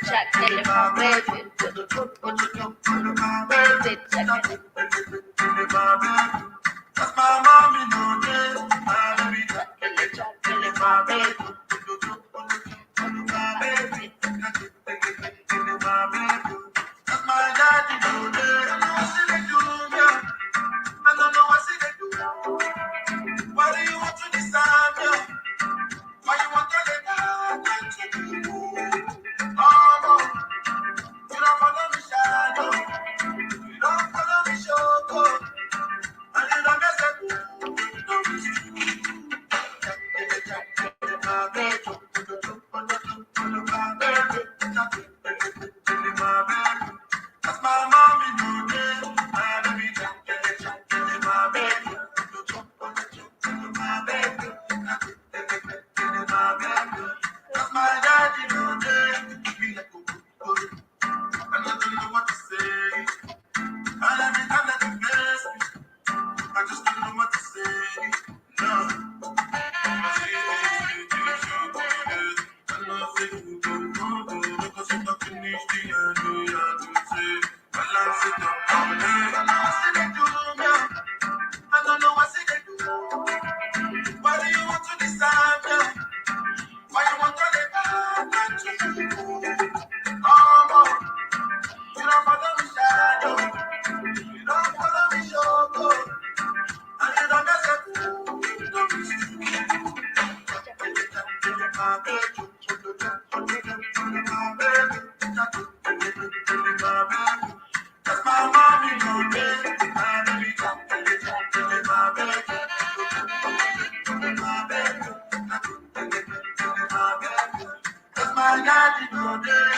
Jack, tell him my baby. Baby, Jack, that's my mommy, no day. Jack, tell him my baby. That's my daddy, no day. I know what they do, yeah. I don't know what they do. Why do you want to decide, yeah? Why you want to let oh, no. You don't follow me, shadow. You don't follow me, show. And you don't get that's my mommy, no day. My baby, my baby. That's my daddy, no day. Me like go. I don't know what to say. And every time that you face me, I just don't know what to say. No. Because you don't finish the end, you have to say. Balance it up, I'm there. I know what they do, yeah. I don't know what they do. Why do you want to decide, yeah? Why you want to let oh, no. You don't follow me, shadow. You don't follow me, show. And you don't mess up. That's my mommy, no day. That's my daddy, no day.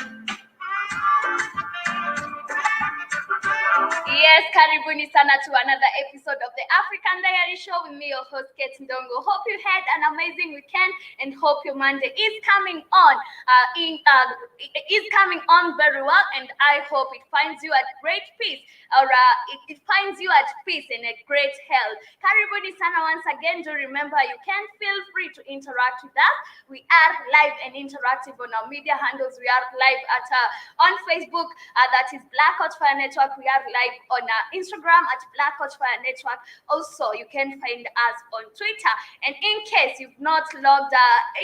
Yes, karibuni sana to another episode of the African Diary Show with me, your host, Kate Ndongo. Hope you had an amazing weekend and hope your Monday is coming on. Is coming on very well, and I hope it finds you at great peace, or it finds you at peace and at great health. Karibuni sana once again. Do remember you can feel free to interact with us. We are live and interactive on our media handles. We are live at on Facebook, that is Black Hot Fire Network. We are live on Instagram at Black Hot Fire Network. Also, you can find us on Twitter. And in case you've not logged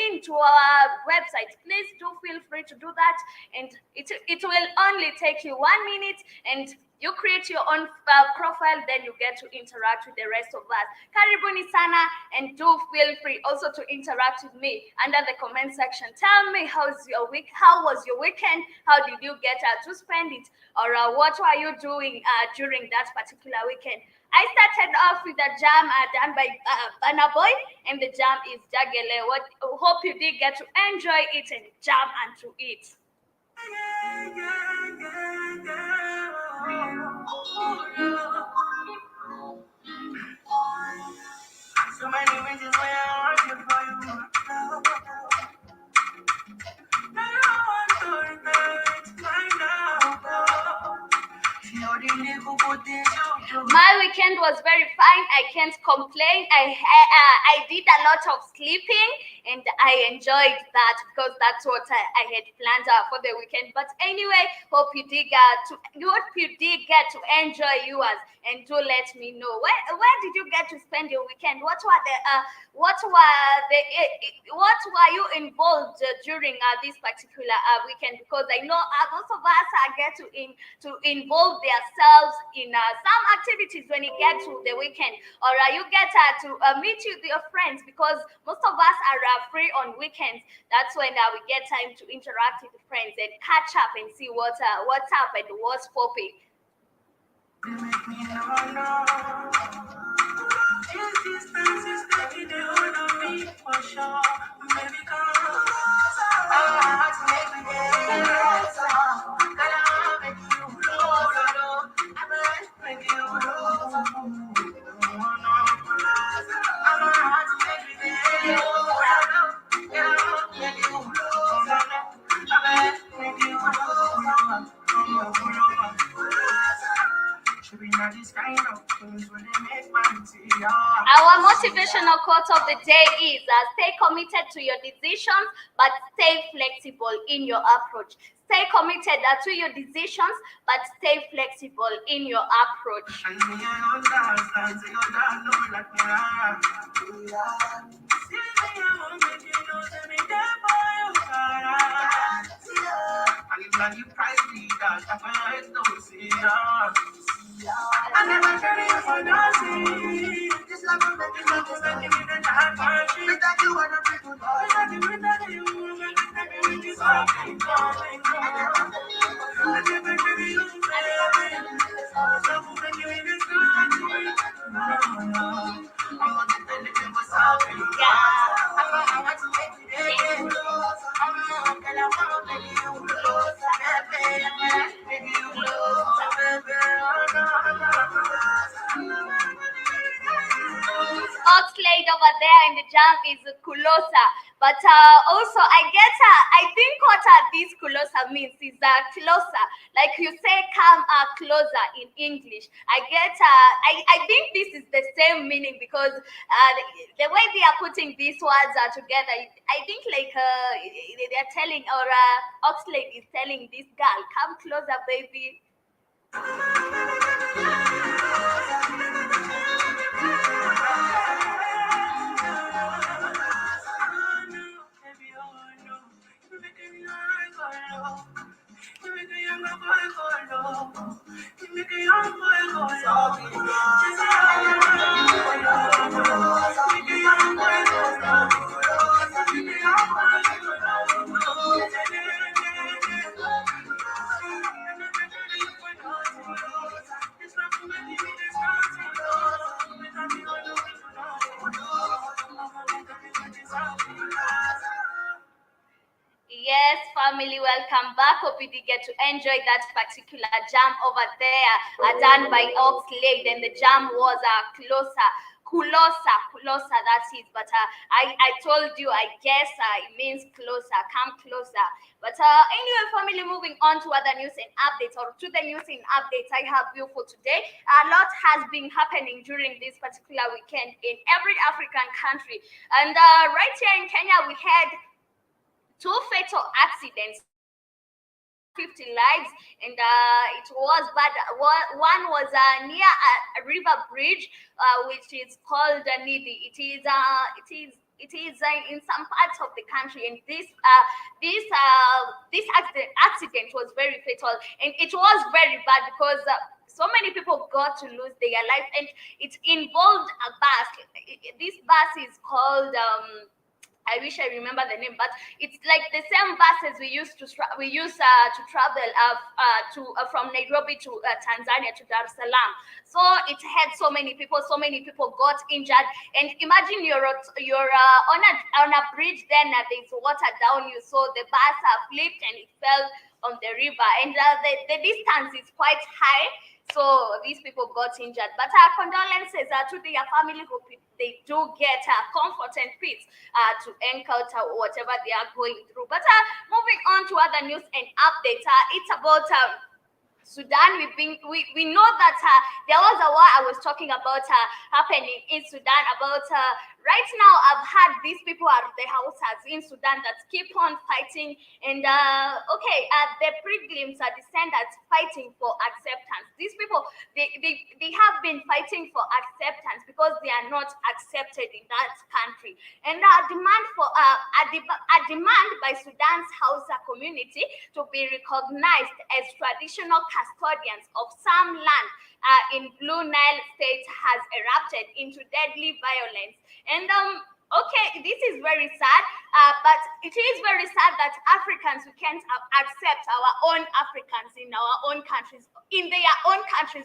into our website, please do feel free to do that. And it will only take you 1 minute, and you create your own profile, then you get to interact with the rest of us. Karibuni sana, and do feel free also to interact with me under the comment section. Tell me how was your weekend? How did you get to spend it? Or what were you doing during that particular weekend? I started off with a jam done by Banana Boy, and the jam is Jagele. Hope you did get to enjoy it and jam and to eat. So many reasons why I want you for you. Now I want to regret right now. My weekend was very fine. I can't complain. I did a lot of sleeping, and I enjoyed that because that's what I had planned for the weekend. But anyway, hope you did get to enjoy yours, and do let me know where did you get to spend your weekend? What were you involved during this particular weekend? Because I know most of us get to involve themselves in some activities when you get to the weekend, or you get to meet with your friends, because most of us are free on weekends. That's when we get time to interact with friends and catch up and see what's up and what's popping. I Our motivational quote of the day is stay committed to your decisions, but stay flexible in your approach. Stay committed to your decisions, but stay flexible in your approach. And me alone dance, you don't know like me. See me, I won't make you know that me there for you, and when you price me that, I find no see ya. I never carry you for nothing. This love will make you in the dark country. Without you, I don't feel good. Without you, I don't feel something. I never carry you for nothing. Love will make you in this country. I'm gonna defend it for something. I want to make you there. I'm gonna make you close. Make you Oxlade over there in the jam is kulosa, but also I think what this kulosa means is closer, like you say come closer in English. I think this is the same meaning because the way they are putting these words together, I think like they are telling, or Oxlade is telling this girl, come closer baby. Yes, family, welcome back. Hope you did get to enjoy that particular jam over there done by Oxlade, and the jam was Kulosa, that's it. But I told you, I guess it means closer, come closer. But anyway, family, moving on to other news and updates, or to the news and updates I have you for today. A lot has been happening during this particular weekend in every African country. And right here in Kenya, we had two fatal accidents, 50 lives, and it was bad. One was near a river bridge, which is called Nidi. It is in some parts of the country, and this accident was very fatal, and it was very bad because so many people got to lose their life, and it involved a bus. This bus is called I wish I remember the name, but it's like the same buses we used to travel from Nairobi to Tanzania to Dar es Salaam. So it had so many people got injured. And imagine you're on a bridge, then there's water down you, so the bus flipped and it fell on the river, and the distance is quite high. So these people got injured, but condolences to their family. Hope they do get comfort and peace to encounter whatever they are going through. But moving on to other news and updates, it's about Sudan. We know that there was a war I was talking about happening in Sudan. About right now, I've had these people at the houses in Sudan that keep on fighting, and the pilgrims are descendants fighting for acceptance. These people they have been fighting for acceptance because they are not accepted in that country, and a demand by Sudan's Hausa community to be recognized as traditional custodians of some land in Blue Nile state has erupted into deadly violence. And this is very sad, but it is very sad that Africans, we can't accept our own Africans in our own countries,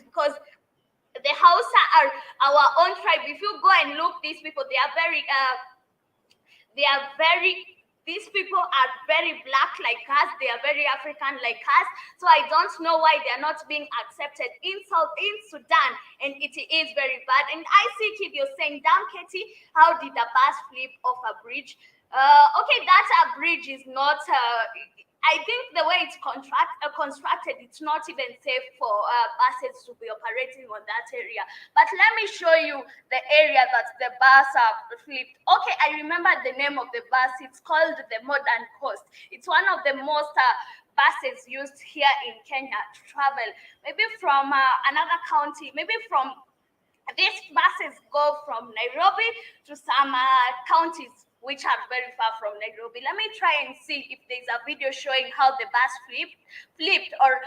because the Hausa are our own tribe. If you go and look, these people, these people are very black like us. They are very African like us. So I don't know why they are not being accepted in Sudan, and it is very bad. And I see kid, you're saying, damn Katie, how did the bus flip off a bridge? That bridge is not I think the way it's constructed, it's not even safe for buses to be operating on that area. But let me show you the area that the bus flipped. Okay, I remember the name of the bus. It's called the Modern Coast. It's one of the most buses used here in Kenya to travel, maybe from another county, maybe from these buses go from Nairobi to some counties which are very far from Nairobi. Let me try and see if there's a video showing how the bus flipped, or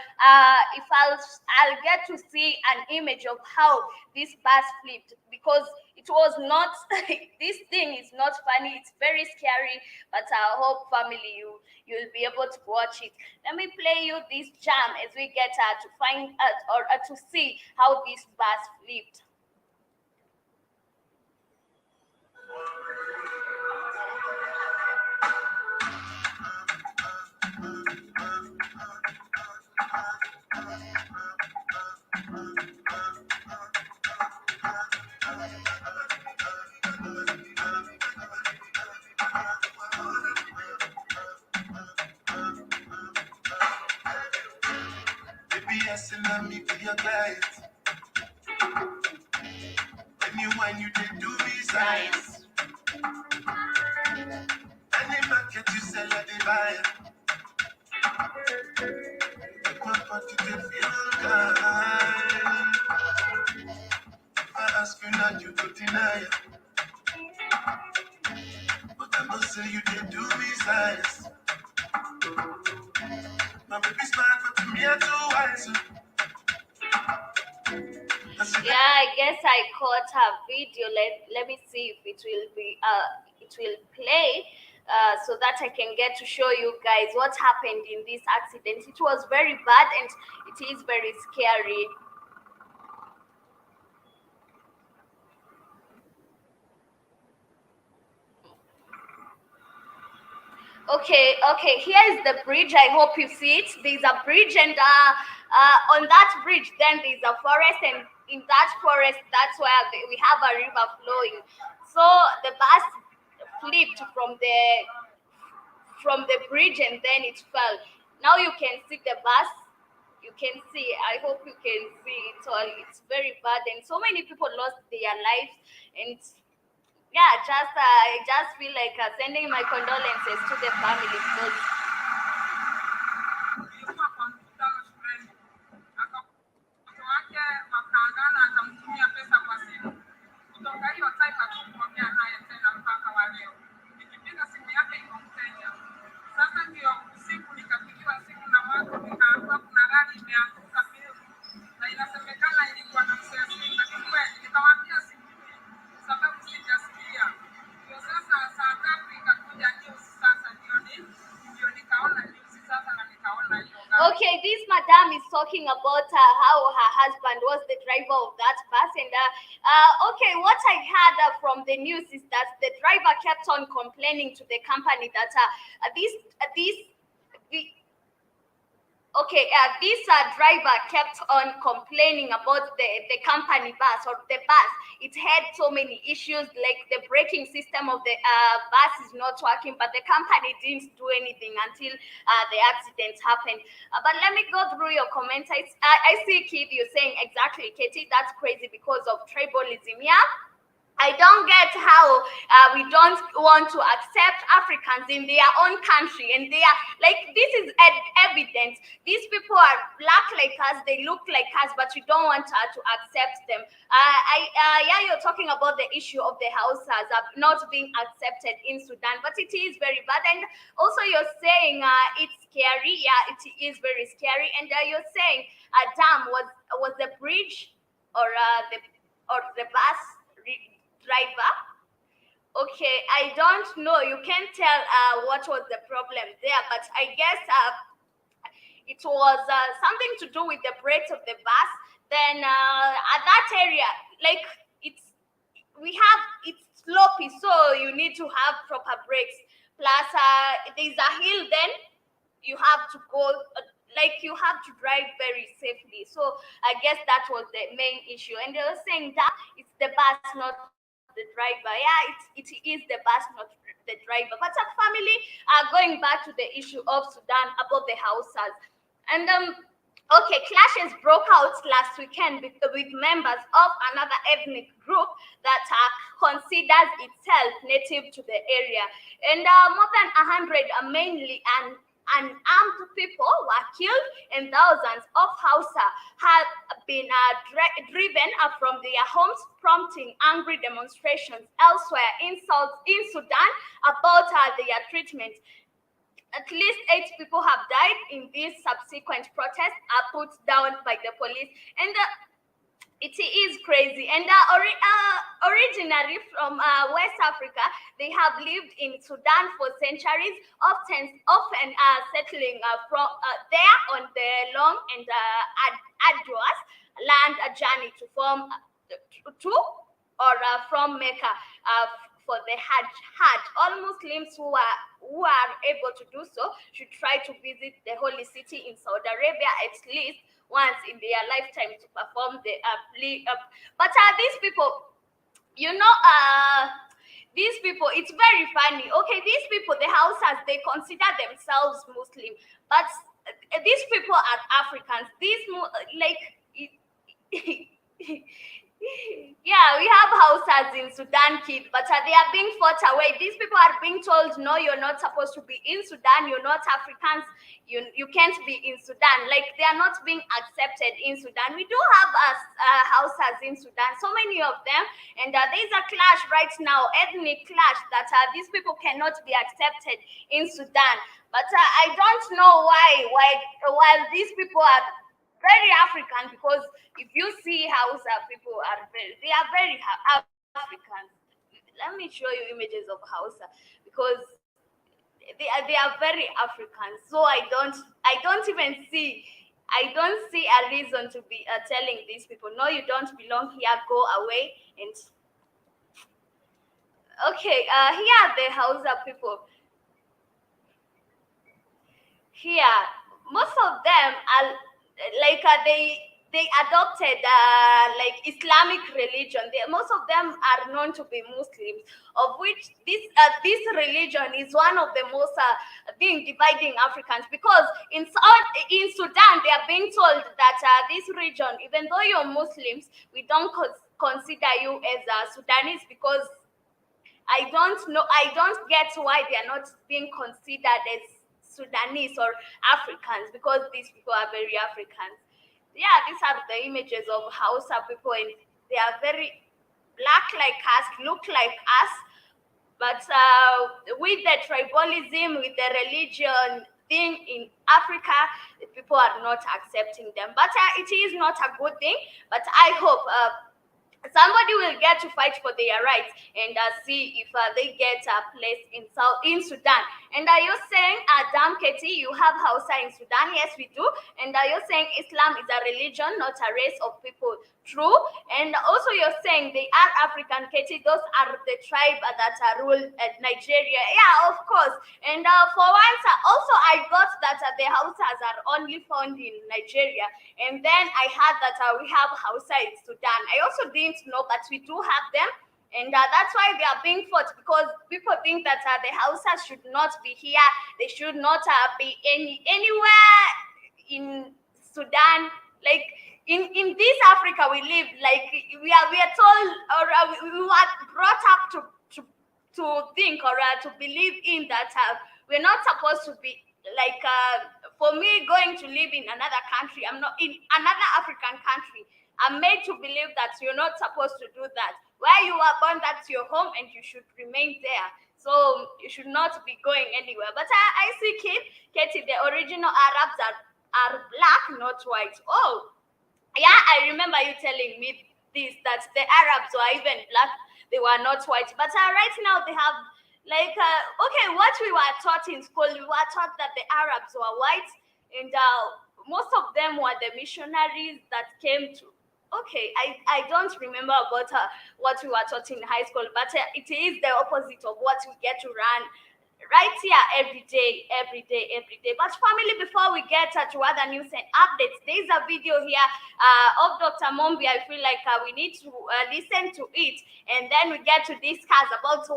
if I'll get to see an image of how this bus flipped, because it was not. This thing is not funny. It's very scary, but I hope family you'll be able to watch it. Let me play you this jam as we get to find out or to see how this bus flipped. BS and me be your client. When you did do me science. Any market you sell at the buyer. Make my pocket to feel kind. If I ask you now, you could deny it. But I must say you did do me science. My baby smart, but to me I'm too wise. Yeah, I guess I caught a video. Let me see if it will play so that I can get to show you guys what happened in this accident. It was very bad and it is very scary. Okay, here is the bridge. I hope you see it. There's a bridge, and on that bridge then there's a forest, and in that forest that's where we have a river flowing. So the bus flipped from the bridge, and then it fell. Now you can see the bus. You can see, I hope you can see it all. It's very bad, and so many people lost their lives. And yeah, I just feel like sending my condolences to the family, because okay, this madam is talking about how her husband was the driver of that bus, and okay, what I heard from the news is that the driver kept on complaining to the company that this driver kept on complaining about the company bus or the bus. It had so many issues, like the braking system of the bus is not working, but the company didn't do anything until the accident happened. But let me go through your comments. I see Kid, you're saying exactly, Katie, that's crazy because of tribalism. Yeah, I don't get how we don't want to accept Africans in their own country, and they are like, this is evident. These people are black like us, they look like us, but we don't want to accept them. Yeah, you're talking about the issue of the Hausas not being accepted in Sudan, but it is very bad. And also, you're saying it's scary. Yeah, it is very scary. And you're saying dam was the bridge or the bus driver. Okay, I don't know. You can't tell what was the problem there, but I guess it was something to do with the brakes of the bus. Then at that area, like it's slopey, so you need to have proper brakes. Plus, there's a hill. Then you have to go. You have to drive very safely. So I guess that was the main issue. And they were saying that it's the bus, not the driver. Yeah, it is the bus, not the driver. But a family are going back to the issue of Sudan about the Hausas. And okay, clashes broke out last weekend with members of another ethnic group that considers itself native to the area. And more than 100, mainly unarmed people were killed, and thousands of Hausa have been driven from their homes, prompting angry demonstrations elsewhere in Sudan about their treatment. At least 8 people have died in these subsequent protests are put down by the police. And it is crazy. And originally from West Africa, they have lived in Sudan for centuries, often settling from there on the long and arduous land journey to form from Mecca for the Hajj. All Muslims who are able to do so should try to visit the holy city in Saudi Arabia at least once in their lifetime to perform the but these people, these people, it's very funny. Okay, these people, the Hausas, they consider themselves Muslim, but these people are Africans. Yeah, we have Hausas in Sudan, kid, but they are being fought away. These people are being told, no, you're not supposed to be in Sudan. You're not Africans. You can't be in Sudan. Like, they are not being accepted in Sudan. We do have Hausas in Sudan, so many of them, and there's a clash right now, ethnic clash, that these people cannot be accepted in Sudan. But I don't know while these people are very African, because if you see Hausa people they are very African. Let me show you images of Hausa, because they are very African. So I don't see a reason to be telling these people, no, you don't belong here, go away. And okay, here are the Hausa people. Here, most of them are like they adopted like Islamic religion. Most of them are known to be Muslims, of which this religion is one of the most being dividing Africans, because in Sudan they are being told that this region, even though you're Muslims, we don't consider you as Sudanese, because I don't get why they are not being considered as Sudanese or Africans, because these people are very Africans. Yeah, these are the images of Hausa people, and they are very black like us, look like us, but with the tribalism, with the religion thing in Africa, the people are not accepting them. But it is not a good thing. But I hope somebody will get to fight for their rights and see if they get a place in Sudan. And you're saying, Dam Keti, you have Hausa in Sudan? Yes, we do. And you're saying Islam is a religion, not a race of people. True. And also you're saying they are African, Keti. Those are the tribe that rule Nigeria. Yeah, of course. And for once, also I got that the Hausas are only found in Nigeria. And then I heard that we have Hausa in Sudan. I also didn't know, but we do have them. And that's why they are being fought, because people think that the Hausas should not be here. They should not be anywhere in Sudan. Like in this Africa we live, like we are told, or we were brought up to think or to believe in that we're not supposed to be like for me going to live in another country. I'm not in another African country. I'm made to believe that you're not supposed to do that. Where you are born, that's your home, and you should remain there. So you should not be going anywhere. But I see Katie, the original Arabs are black, not white. Oh, yeah, I remember you telling me this, that the Arabs were even black, they were not white. But right now they have like okay, what we were taught in school, we were taught that the Arabs were white, and most of them were the missionaries that came to. Okay, I don't remember about what we were taught in high school, but it is the opposite of what we get to run right here every day. But family, before we get to other news and updates, there's a video here of Dr. Mombi. I feel like we need to listen to it, and then we get to discuss about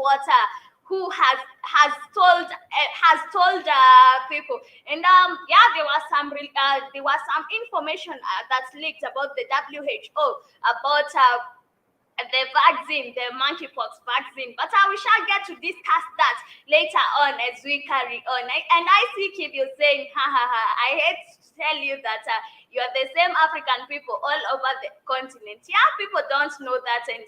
who has told people. And there was some information that's leaked about the WHO about the vaccine, the monkeypox vaccine. But we shall get to discuss that later on as we carry on. I see Kibio saying, ha ha ha, I hate to tell you that you are the same African people all over the continent. Yeah, people don't know that, and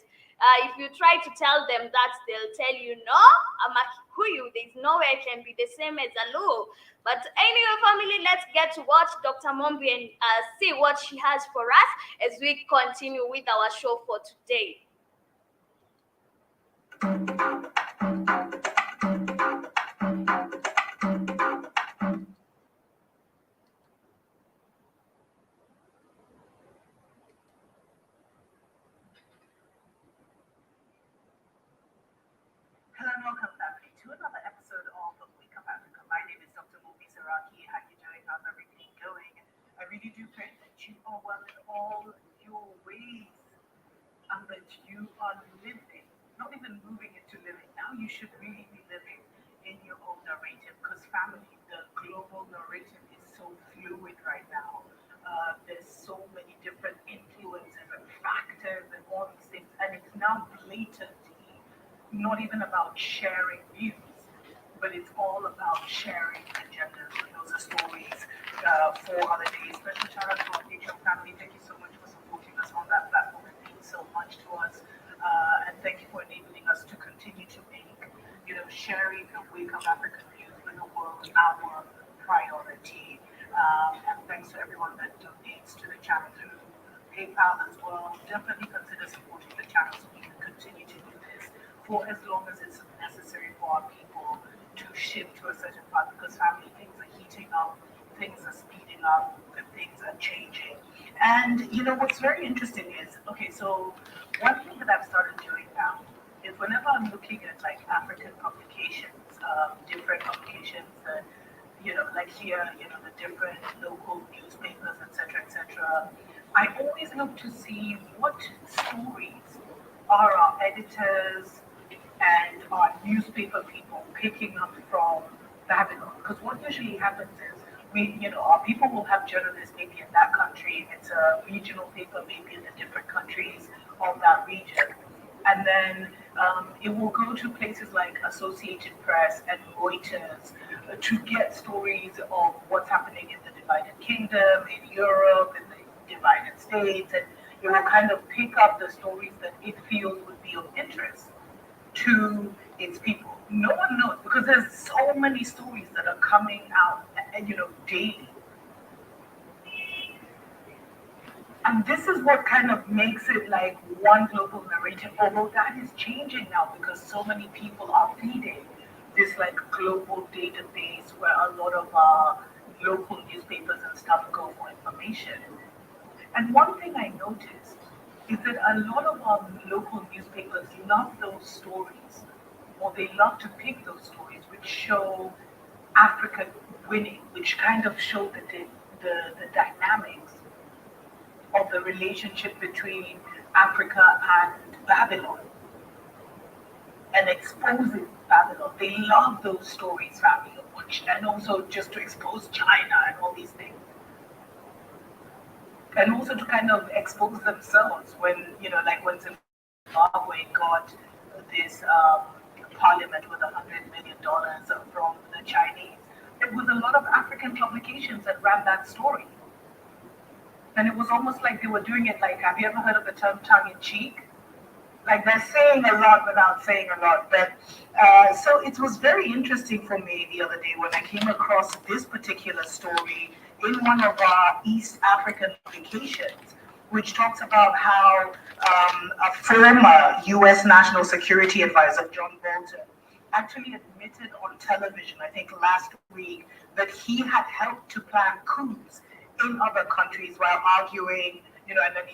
if you try to tell them that, they'll tell you, no, I'm a Kikuyu, there's no way I can be the same as a Luo. But anyway, family, let's get to watch Dr. Mombi and see what she has for us as we continue with our show for today. Hello and welcome back to another episode of Wake Up Africa. My name is Dr. Mobi Saraki. How you doing? How's everything going? I really do pray that you are well in all your ways and that you are living, not even moving into living. Now you should really be living in your own narrative, because family, the global narrative is so fluid right now. There's so many different influences and factors and all these things, and it's now blatant. Not even about sharing views, but it's all about sharing agendas. And those are stories for other days. Special shout out to our Patreon family. Thank you so much for supporting us on that platform. It means so much to us. And thank you for enabling us to continue to make, sharing the Wake Up African news with the world our priority. And thanks to everyone that donates to the channel through PayPal as well. Definitely consider supporting the channel so we can continue to do this for as long as it's necessary for our people to shift to a certain path, because family, things are heating up, things are speeding up, and things are changing. And what's very interesting is, okay, so one thing that I've started doing now is whenever I'm looking at like African publications, different publications that, like here, the different local newspapers, etc., I always look to see what stories are our editors and our newspaper people picking up from Babylon. Because what usually happens is our people will have journalists maybe in that country, it's a regional paper maybe in the different countries of that region. And then it will go to places like Associated Press and Reuters to get stories of what's happening in the divided kingdom, in Europe, in the divided states, and it will kind of pick up the stories that it feels would be of interest to its people. No one knows, because there's so many stories that are coming out, daily. And this is what kind of makes it like one global narrative, although that is changing now because so many people are feeding this like global database where a lot of our local newspapers and stuff go for information. And one thing I noticed is that a lot of our local newspapers love those stories, or they love to pick those stories which show Africa winning, which kind of show the dynamics of the relationship between Africa and Babylon and exposing Babylon. They love those stories, family, and also just to expose China and all these things. And also to kind of expose themselves when, like when Zimbabwe got this parliament with $100 million from the Chinese. It was a lot of African publications that ran that story. And it was almost like they were doing it like, have you ever heard of the term tongue in cheek? Like they're saying a lot without saying a lot. But so it was very interesting for me the other day when I came across this particular story in one of our East African publications, which talks about how a former U.S. National Security Advisor, John Bolton, actually admitted on television, I think last week, that he had helped to plan coups in other countries while arguing, and then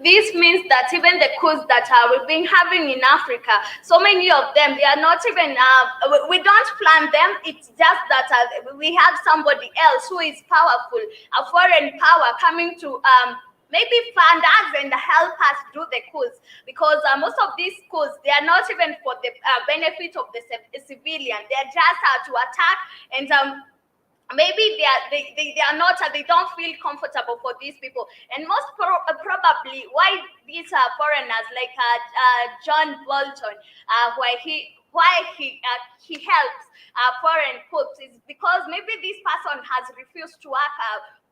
this means that even the coups that we've been having in Africa, so many of them, they are not even, we don't plan them. It's just that we have somebody else who is powerful, a foreign power coming to maybe fund us and help us do the coups, because most of these coups, they are not even for the benefit of the civilian. They are just to attack, and maybe they are not, they don't feel comfortable for these people. And most probably why these foreigners like John Bolton, why he helps foreign coups, is because maybe this person has refused to work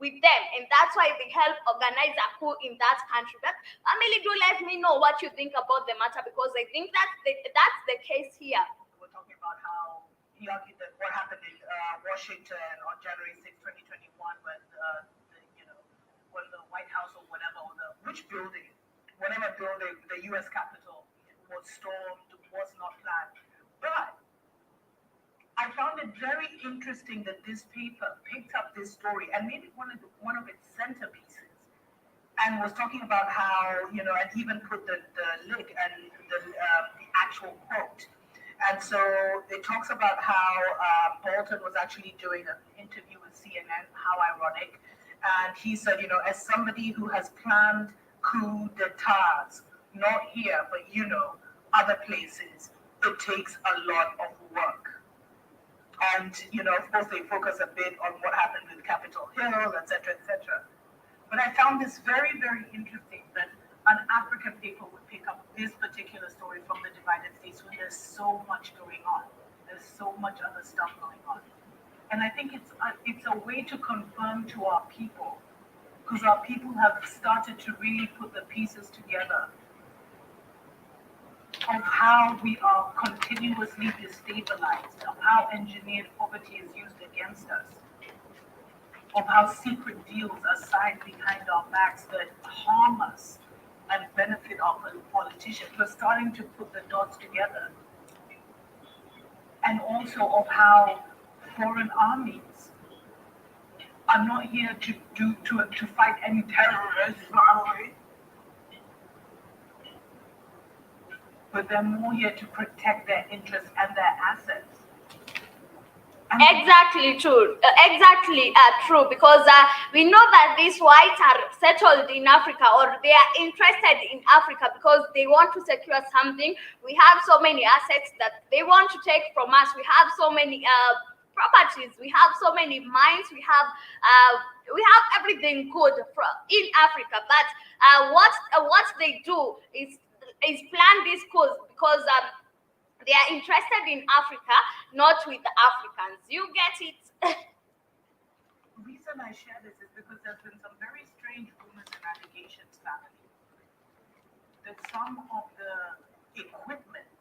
with them, and that's why they help organize a coup in that country. But family, do let me know what you think about the matter, because I think that's the case here. We're talking about how he argued that what happened in Washington on January 6, 2021, when when the White House or whatever, or whatever building, the U.S. Capitol was stormed, was not planned. But I found it very interesting that this paper picked up this story and made it one of its centerpieces, and was talking about how, and even put the link and the actual quote. And so it talks about how Bolton was actually doing an interview with CNN, how ironic. And he said, as somebody who has planned coup d'etats, not here, but, other places, it takes a lot of work. And, of course, they focus a bit on what happened with Capitol Hill, et cetera, et cetera. But I found this very, very interesting that an African paper would pick up this particular story from the divided states when there's so much going on. There's so much other stuff going on. And I think it's a way to confirm to our people, because our people have started to really put the pieces together of how we are continuously destabilized, of how engineered poverty is used against us, of how secret deals are signed behind our backs that harm us and benefit our politicians. We're starting to put the dots together. And also of how foreign armies are not here to fight any terrorists, but they're more here to protect their interests and their assets. Exactly true. True. Because we know that these whites are settled in Africa, or they are interested in Africa because they want to secure something. We have so many assets that they want to take from us. We have so many properties. We have so many mines. We have everything good in Africa. But what they do is plan these coups because they are interested in Africa, not with the Africans. You get it? The reason I share this is because there's been some very strange rumors and allegations, family, that some of the equipment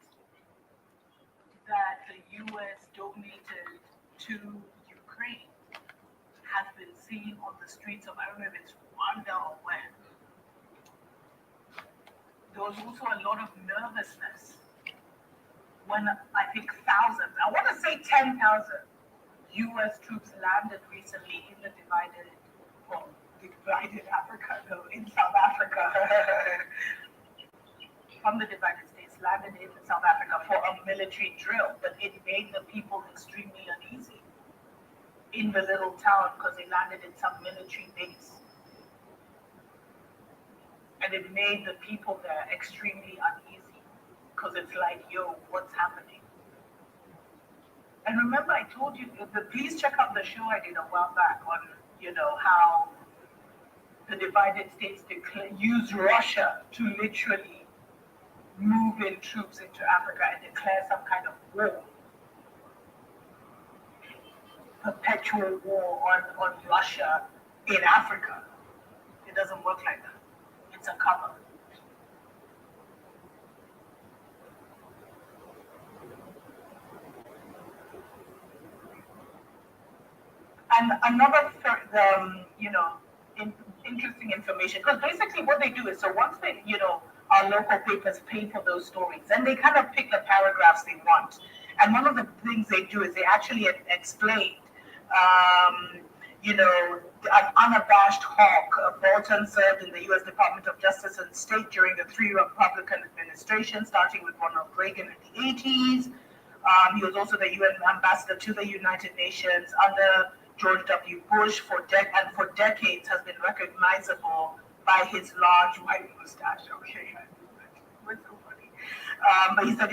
that the U.S. donated to Ukraine has been seen on the streets of, I don't know if it's Rwanda or where. There was also a lot of nervousness when I think thousands, I want to say 10,000 U.S. troops landed recently in the divided Africa, no, in South Africa, from the divided states, landed in South Africa for a military drill, but it made the people extremely uneasy in the little town because they landed in some military base. And it made the people there extremely uneasy. Because it's like, yo, what's happening? And remember, I told you, please check out the show I did a while back on, how the divided states use Russia to literally move in troops into Africa and declare some kind of war. Perpetual war on Russia in Africa. It doesn't work like that. It's a cover. And another, interesting information, because basically what they do is, so once they, our local papers pay for those stories, then they kind of pick the paragraphs they want. And one of the things they do is they actually explain, an unabashed hawk. Bolton served in the U.S. Department of Justice and State during the 3 Republican administrations, starting with Ronald Reagan in the 80s. He was also the UN ambassador to the United Nations under George W. Bush for decades, has been recognizable by his large white mustache. Okay, what's so funny? But he said,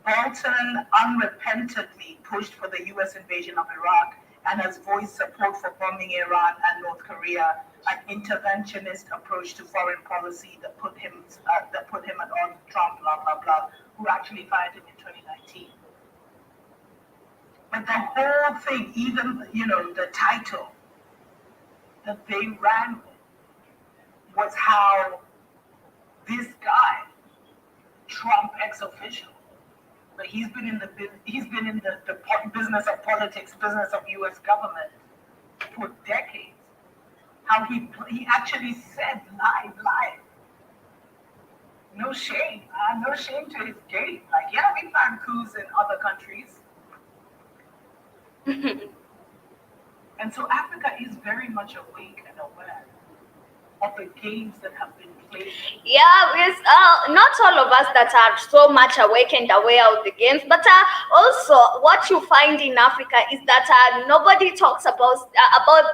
Bolton unrepentantly pushed for the U.S. invasion of Iraq and has voiced support for bombing Iran and North Korea, an interventionist approach to foreign policy that put him at odds with Trump, blah blah blah, who actually fired him in 2019. But the whole thing, even the title that they ran with was how this guy, Trump ex officio, but he's been in the business of politics, business of U.S. government for decades. How he actually said live, no shame, no shame to his game. Like, yeah, we find coups in other countries. And so Africa is very much awake and aware of the games that have been played. Yeah, with not all of us that are so much awake and aware of the games, but also what you find in Africa is that nobody talks about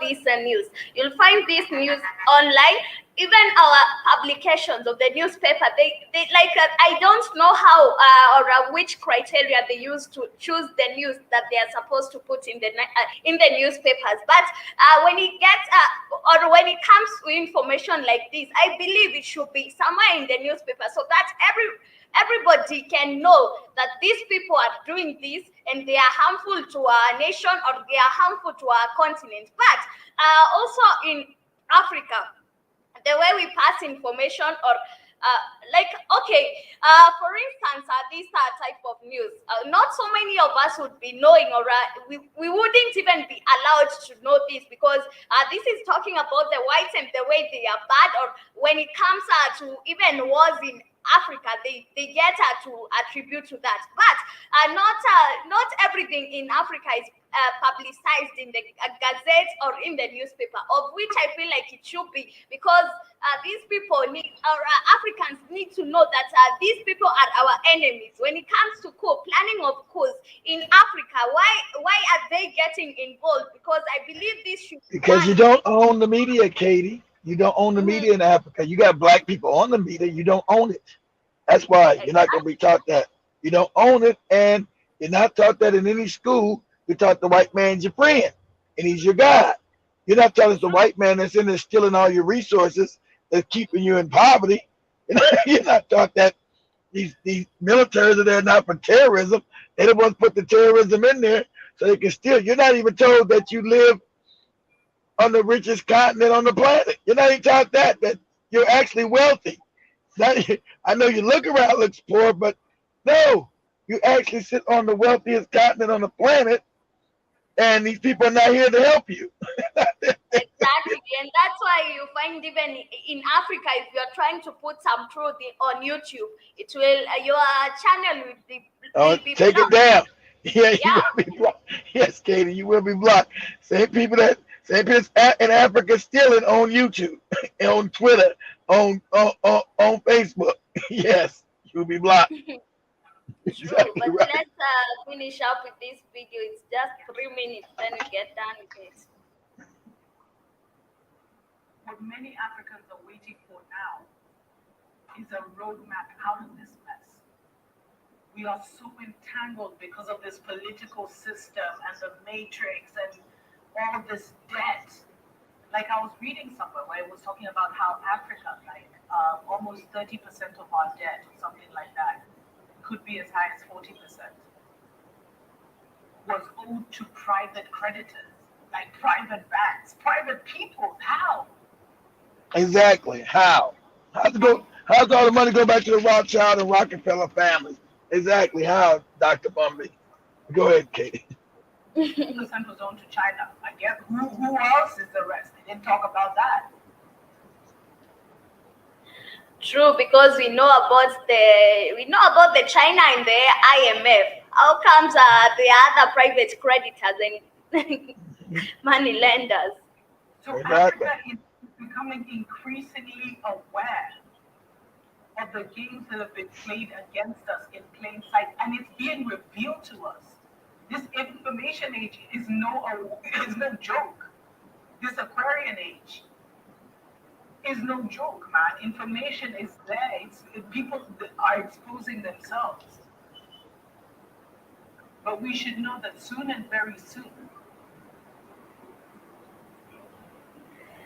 this news. You'll find this news online. Even our publications of the newspaper, they like I don't know how or which criteria they use to choose the news that they are supposed to put in the newspapers. But when it gets or when it comes to information like this, I believe it should be somewhere in the newspaper so that everybody can know that these people are doing this and they are harmful to our nation or they are harmful to our continent. But also in Africa, the way we pass information or for instance, these type of news, not so many of us would be knowing, or we wouldn't even be allowed to know this, because this is talking about the whites and the way they are bad, or when it comes to even wars in Africa, they get to attribute to that. But not everything in Africa is publicized in the gazette or in the newspaper, of which I feel like it should be, because these people Africans need to know that these people are our enemies. When it comes to planning of coups in Africa, why are they getting involved? Because I believe this should be Because done. you don't own the media, Katie. You don't own the media in Africa. You got black people on the media. You don't own it. That's why you're not going to be taught that. You don't own it, and you're not taught that in any school. You're taught the white man's your friend, and he's your God. You're not taught it's the white man that's in there stealing all your resources, that's keeping you in poverty. You're not taught that these militaries are there not for terrorism. They're the ones put the terrorism in there so they can steal. You're not even told that you live on the richest continent on the planet. You're not even taught that you're actually wealthy. I know you look around, looks poor, but no, you actually sit on the wealthiest continent on the planet, and these people are not here to help you. Exactly, and that's why you find even in Africa, if you're trying to put some truth on YouTube, it will your channel will be Take it blocked. down. Yeah, you Yeah, will be blocked. Yes, Katie, you will be blocked. Same people in Africa stealing on YouTube, on Twitter, on Facebook. Yes, you will be blocked. true. Exactly But right. let's finish up with this video. It's just 3 minutes, then we get done with it. What many Africans are waiting for now is a roadmap out of this mess. We are so entangled because of this political system and the matrix and all this debt. Like, I was reading somewhere where it was talking about how Africa, almost 30% of our debt or something like that, could be as high as 40%, was owed to private creditors, like private banks, private people. How? Exactly. How? How's all the money go back to the Rothschild and Rockefeller family? Exactly. How, Dr. Bumby? Go ahead, Katie. 50% was owed to China. I guess who else is the rest? They didn't talk about that. True, because we know about the China and the IMF. How comes the other private creditors and money lenders? So Exactly. Africa is becoming increasingly aware of the games that have been played against us in plain sight, and it's being revealed to us. This information age is no joke. This Aquarian age, is no joke, man. Information is there. People are exposing themselves. But we should know that soon and very soon,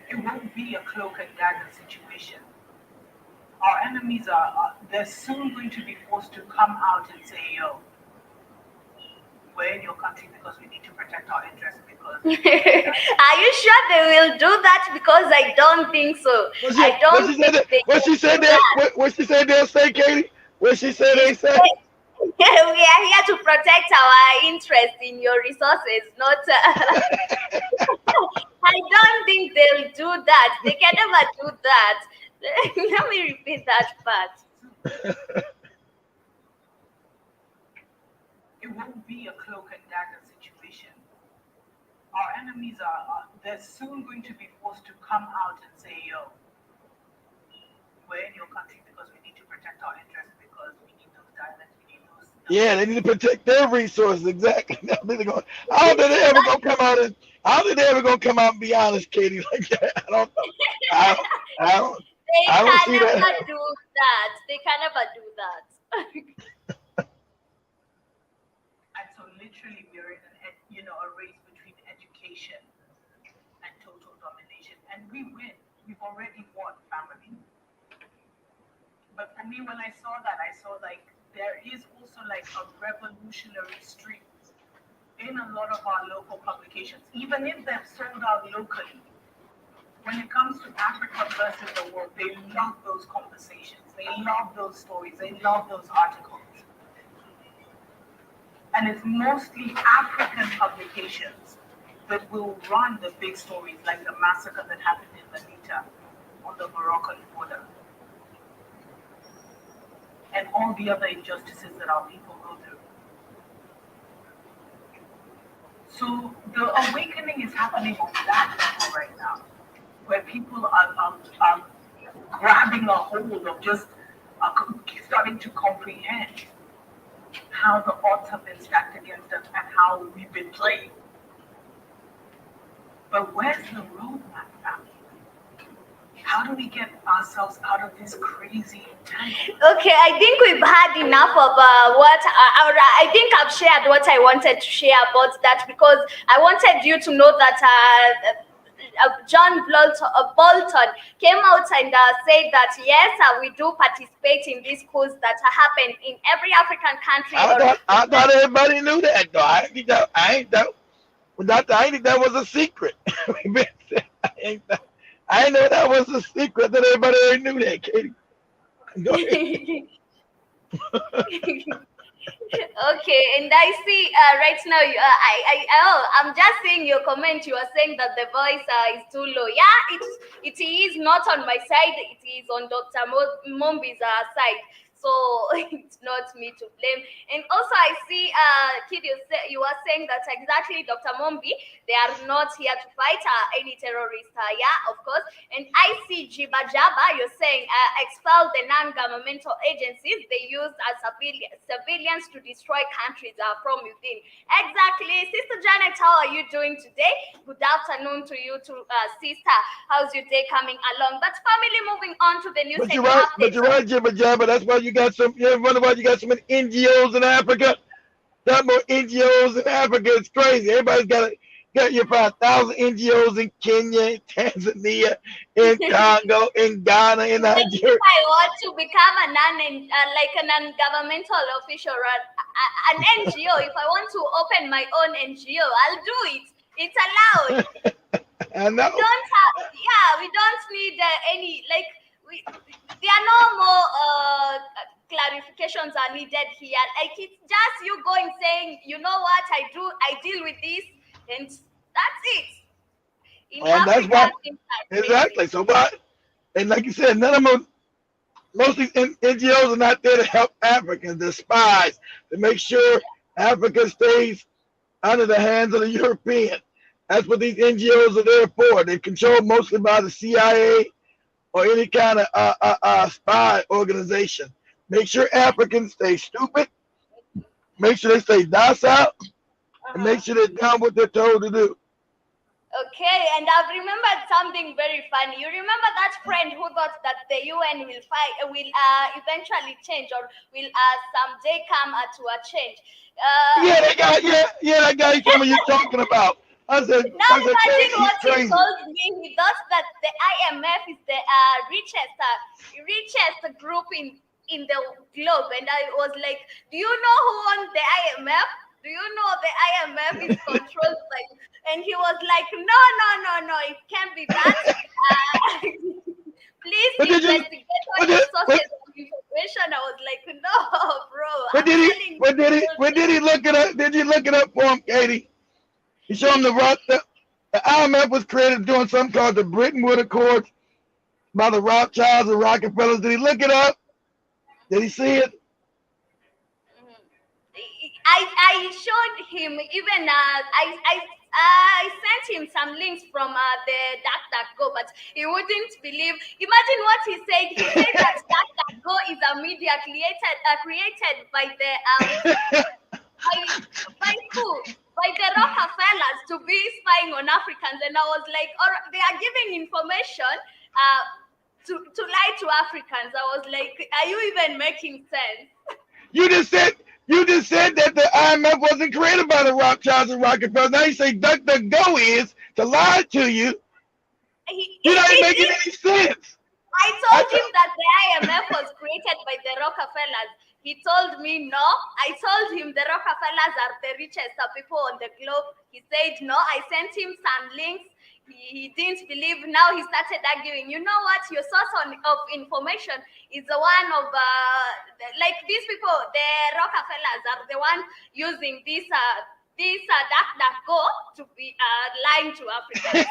it won't be a cloak and dagger situation. Our enemies they're soon going to be forced to come out and say, yo, we're in your country because we need to protect our interests because Are you sure they will do that? Because I don't think so. I don't think they What she will said do that? that. What she said they'll say, Katie? What she said She they say? said, we are here to protect our interest in your resources, not. I don't think they'll do that. They can never do that. Let me repeat that part. it won't be a cloak and dagger situation. Our enemies they're soon going to be forced to come out and say, yo, we're in your country because we need to protect our interests because we need those diamonds, we need those. Yeah, they need to protect their resources. Exactly. I don't think they ever gonna come out and I don't think they ever gonna come out and be honest, Katie, like that. I don't know. I, I don't. They I don't can see that. never do that. They can never do that. And so literally we're in a race between education and total domination. And we win. We've already won, family. But for me, when I saw that, I saw like there is also like a revolutionary streak in a lot of our local publications, even if they're sold out locally. When it comes to Africa versus the world, they love those conversations. They love those stories. They love those articles. And it's mostly African publications that will run the big stories, like the massacre that happened in Melita on the Moroccan border, and all the other injustices that our people go through. So the awakening is happening on that level right now, where people are grabbing a hold of just starting to comprehend how the odds have been stacked against us and how we've been played. But where's the roadmap, family? How do we get ourselves out of this crazy entanglement? Okay, I think we've had enough of I think I've shared what I wanted to share about that because I wanted you to know that John Bolton came out and said that yes, we do participate in these coups that happen in every African country. I thought everybody knew that though. I think that was a secret. I know that was a secret that everybody already knew that, Katie. Go ahead. Okay, and I see right now. I'm just seeing your comment. You are saying that the voice is too low. Yeah, it is not on my side. It is on Dr. Mombi's side. So it's not me to blame. And also, I see, Kid, you are saying that exactly, Dr. Mombi, they are not here to fight any terrorists. Yeah, of course. And I see Jiba Jaba, you're saying expel the non-governmental agencies they use as civilians to destroy countries from within. Exactly. Sister Janet, how are you doing today? Good afternoon to you too, sister. How's your day coming along? But family, moving on to the news. But you're right, Jibba Jabba. That's why you got some. You wonder why you got so many NGOs in Africa. Got more NGOs in Africa. It's crazy. Everybody's got you about 1,000 NGOs in Kenya, in Tanzania, in Congo, in Ghana, in Nigeria. If I want to become a non-governmental official, an NGO, if I want to open my own NGO, I'll do it. It's allowed. I know. We don't need any there are no more clarifications are needed here. Like it's just you going saying, you know what I deal with this, and that's it. In and Africa, that's why exactly. So what? And like you said, none of them. Most of these NGOs are not there to help Africans. They're spies to make sure Africa stays under the hands of the European. That's what these NGOs are there for. They're controlled mostly by the CIA or any kind of spy organization. Make sure Africans stay stupid. Make sure they stay docile. And make sure they're doing what they're told to do. Okay, and I've remembered something very funny. You remember that friend who thought that the UN will eventually change, or will someday come to a change? Yeah, that guy. Yeah, that guy. You told me you're talking about. Now I said, imagine Katie, he's what he crazy. told me. He thought that the IMF is the richest group in the globe, and I was like, "Do you know who owns the IMF? Do you know the IMF is controlled by?" And he was like, "No, no, no, no, it can't be that. Please But did you? investigate all But your did, sources of information." I was like, "No, bro, but I'm did he? telling But did he? you." But did he look it up? Did you look it up for him, Katie? You show him the IMF was created doing something called the Bretton Woods Accords by the Rothschilds and Rockefellers. Did he look it up? Did he see it? I showed him even I sent him some links from the DuckDuckGo, but he wouldn't believe. Imagine what he said. He said that DuckDuckGo is a media created by the by who? By the Rockefellers to be spying on Africans, and I was like, or they are giving information to lie to Africans. I was like, are you even making sense? You just said that the IMF wasn't created by the Rothschilds and Rockefellers. Now you say DuckDuckGo is to lie to you. You're not making any sense. I told him that the IMF was created by the Rockefellers. He told me no. I told him the Rockefellers are the richest people on the globe. He said no. I sent him some links. He didn't believe. Now he started arguing. You know what? Your source of information is the one of like these people. The Rockefellers are the one using this DuckDuckGo to be lying to Africans.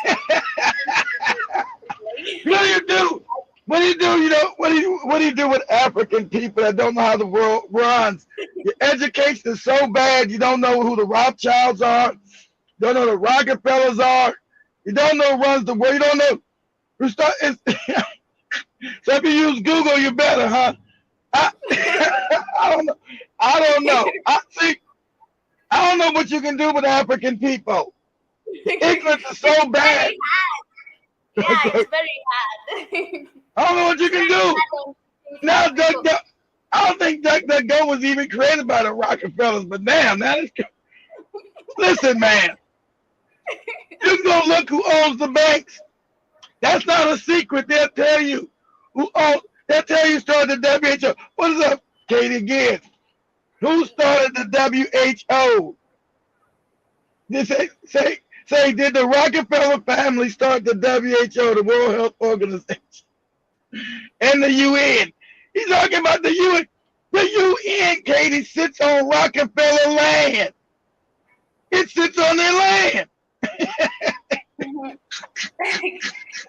What do you do? What do you do? You know, what do you do with African people that don't know how the world runs? Your education is so bad, you don't know who the Rothschilds are, you don't know who the Rockefellers are, you don't know who runs the world, you don't know who started. So if you use Google, you better, huh? I don't know. I don't know what you can do with African people. Ignorance is so bad. Yeah, it's very hard. I don't know what you can do. Now, I don't think DuckDuckGo was even created by the Rockefellers, but damn, now it's. Listen, man. You go look who owns the banks. That's not a secret. They'll tell you They'll tell you started the WHO. What is up, Katie, again? Who started the WHO? Say, did the Rockefeller family start the WHO, the World Health Organization, and the UN? He's talking about the UN. The UN, Katie, sits on Rockefeller land. It sits on their land.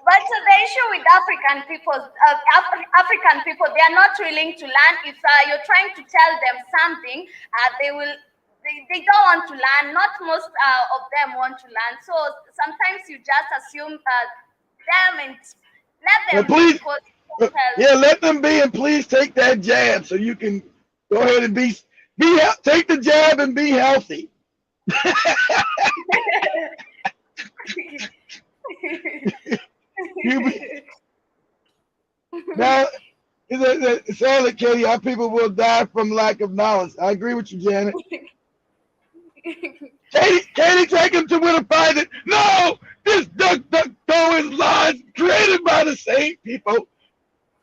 But the issue with African people, they are not willing to learn. If you're trying to tell them something, they don't want to learn. Not most of them want to learn. So sometimes you just assume them and let them please, be. let them be, and please take that jab so you can go ahead and take the jab and be healthy. Now, it's sadly, Katie, our people will die from lack of knowledge. I agree with you, Janet. Katie, take him to where to find it. No, this DuckDuckGo is lies created by the same people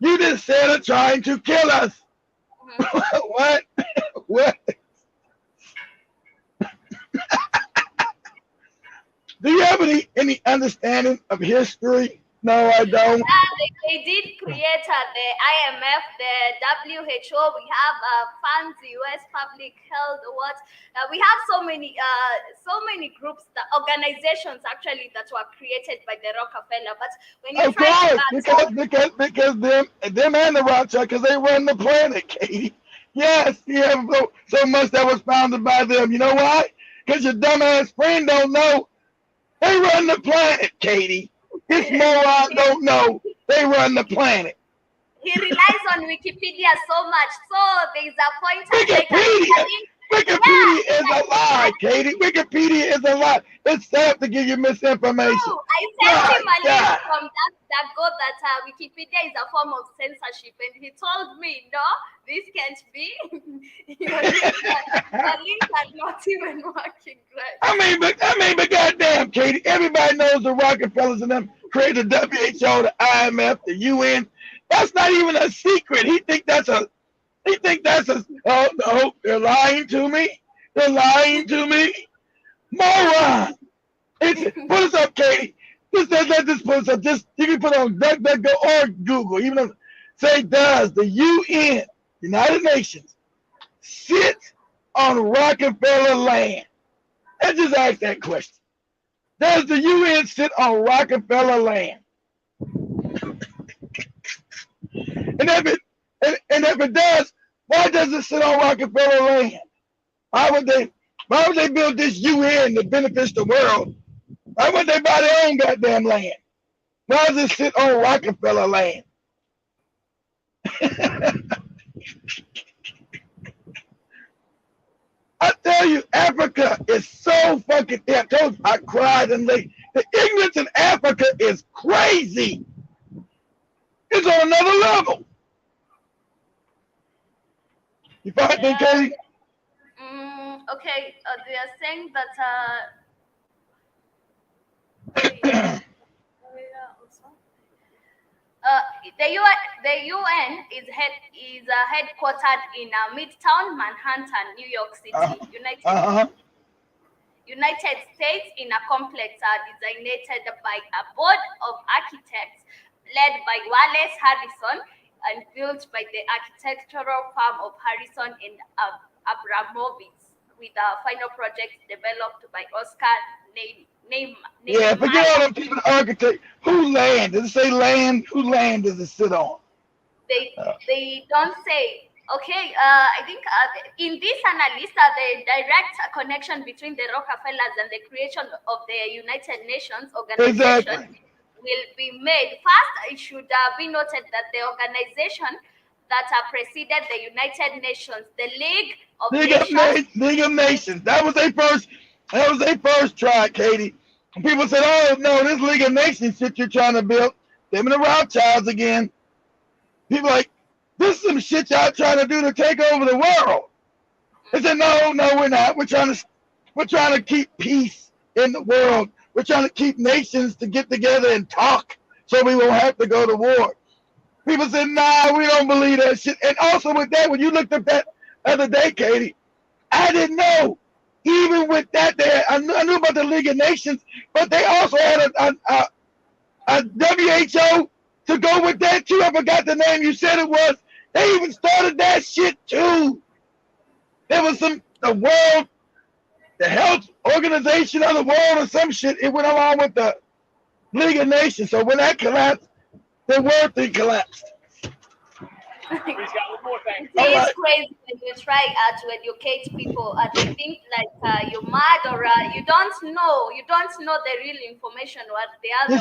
you just said are trying to kill us. What? What? Do you have any understanding of history? No, I don't. They did create the IMF, the WHO. We have funds, U.S. Public Health. We have so many groups, organizations actually that were created by the Rockefeller. But when you because them and the Rothschild, because they run the planet, Katie. Yes, you have so much that was founded by them. You know why? Because your dumbass friend don't know. They run the planet, Katie. This moron don't know. They run the planet. He relies on Wikipedia so much. So there's a point. Wikipedia is a lie, Katie. Wikipedia is a lie. It's set up to give you misinformation. No, I sent him a link from that go that Wikipedia is a form of censorship, and he told me, no, this can't be. Your links are not even working right. I mean, but goddamn, Katie, everybody knows the Rockefellers and them created the WHO, the IMF, the UN. That's not even a secret. He think that's a. Oh no, they're lying to me. They're lying to me. Moron. Put us up, Katie. Let this put us up. Just you can put on DuckDuckGo or Google. Even though say does the UN, United Nations, sit on Rockefeller land? Let's just ask that question. Does the UN sit on Rockefeller land? And if it does, why does it sit on Rockefeller land? Why would they build this UN that benefits the world? Why would they buy their own goddamn land? Why does it sit on Rockefeller land? I tell you, Africa is so fucking. I cried and the ignorance in Africa is crazy. It's on another level. You find me, Katie? Okay, they are saying that the UN is headquartered in Midtown Manhattan, New York City, United States, in a complex designated by a board of architects led by Wallace Harrison and built by the architectural firm of Harrison and Abramovitz, with the final project developed by Oscar Yeah, forget all them people, architect. Who land? Does it say land? Who land does it sit on? They don't say. Okay, I think in this analysis, the direct connection between the Rockefellers and the creation of the United Nations organization will be made. First, it should be noted that the organization that preceded the United Nations, the League of Nations. That was their first try, Katie. And people said, "Oh no, this League of Nations shit you're trying to build, them and the Rothschilds again." People like, this is some shit y'all trying to do to take over the world. They said, "No, we're not. We're trying to keep peace in the world. We're trying to keep nations to get together and talk so we won't have to go to war." People said, "Nah, we don't believe that shit." And also with that, when you looked up that other day, Katie, I didn't know. Even with that, I knew about the League of Nations, but they also had a WHO to go with that too. I forgot the name you said it was. They even started that shit too. There was the Health Organization of the World or some shit. It went along with the League of Nations. So when that collapsed, the world thing collapsed. It is crazy when you try to educate people and they think like you're mad or you don't know the real information what the other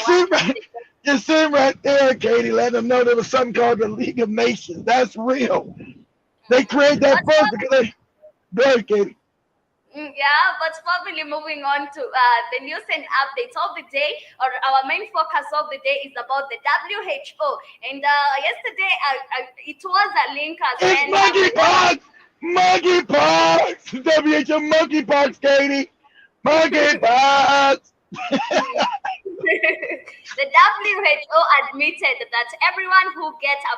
You see right there, Katie, let them know there was something called the League of Nations. That's real. They created that first because go ahead, Katie. Yeah, but probably moving on to the news and updates of the day, or our main focus of the day is about the WHO. And yesterday, it was a link as well. Monkeypox! WHO monkeypox, Katie! Monkeypox! The WHO admitted that everyone who gets a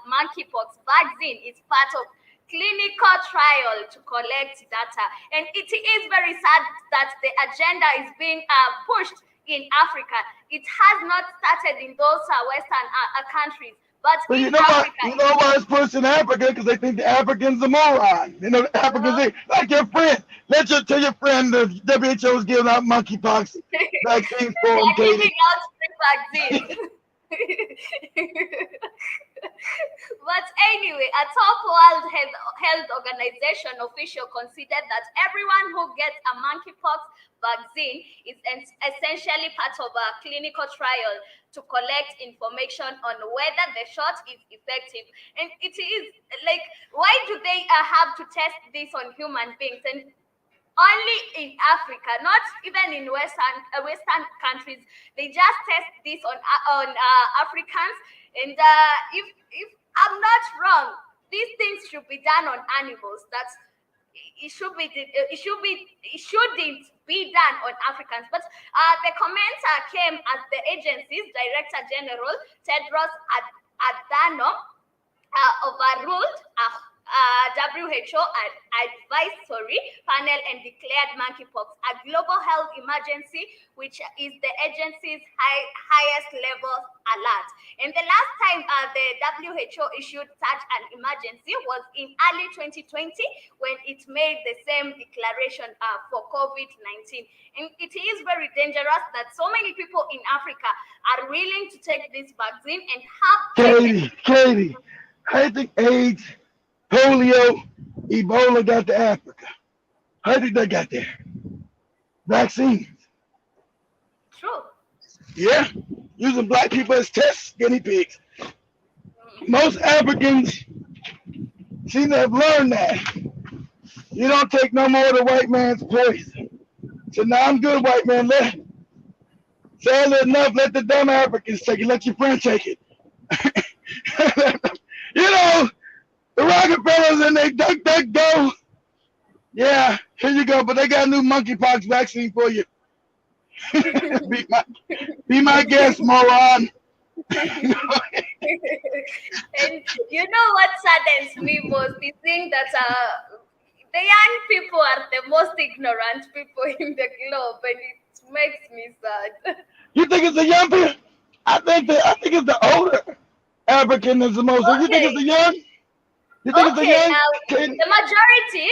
monkeypox vaccine is part of clinical trial to collect data, and it is very sad that the agenda is being pushed in Africa. It has not started in those Western countries, but in Africa. You know why it's pushed in Africa? Because they think the Africans are morons. You know, the Africans, like your friend. Tell your friend the WHO is giving out monkeypox vaccines for them. They're giving out free vaccines. But anyway, Anyway, a top World Health Organization official considered that everyone who gets a monkeypox vaccine is essentially part of a clinical trial to collect information on whether the shot is effective. And it is like, why do they have to test this on human beings? And only in Africa, not even in Western countries. They just test this on Africans. And if I'm not wrong, these things should be done on animals. That's it should be it shouldn't be done on Africans. But the comments came as the agency's Director General Tedros Adhanom overruled WHO advisory panel and declared monkeypox a global health emergency, which is the agency's highest level alert. And the last time the WHO issued such an emergency was in early 2020 when it made the same declaration for COVID-19. And it is very dangerous that so many people in Africa are willing to take this vaccine and have... Katie, I think AIDS, polio, Ebola got to Africa. How did they got there? Vaccines. True. Yeah, using black people as test guinea pigs. Most Africans seem to have learned that. You don't take no more of the white man's poison. So now I'm good, white man. Sadly enough, let the dumb Africans take it. Let your friend take it. You know, the Rockefellers and they duck, go. Yeah, here you go. But they got a new monkeypox vaccine for you. be my guest, moron. And you know what saddens me most is seeing that the young people are the most ignorant people in the globe, and it makes me sad. You think it's the young people? I think it's the older African that's the most. Okay. You think it's the young? You think it's the young? The majority,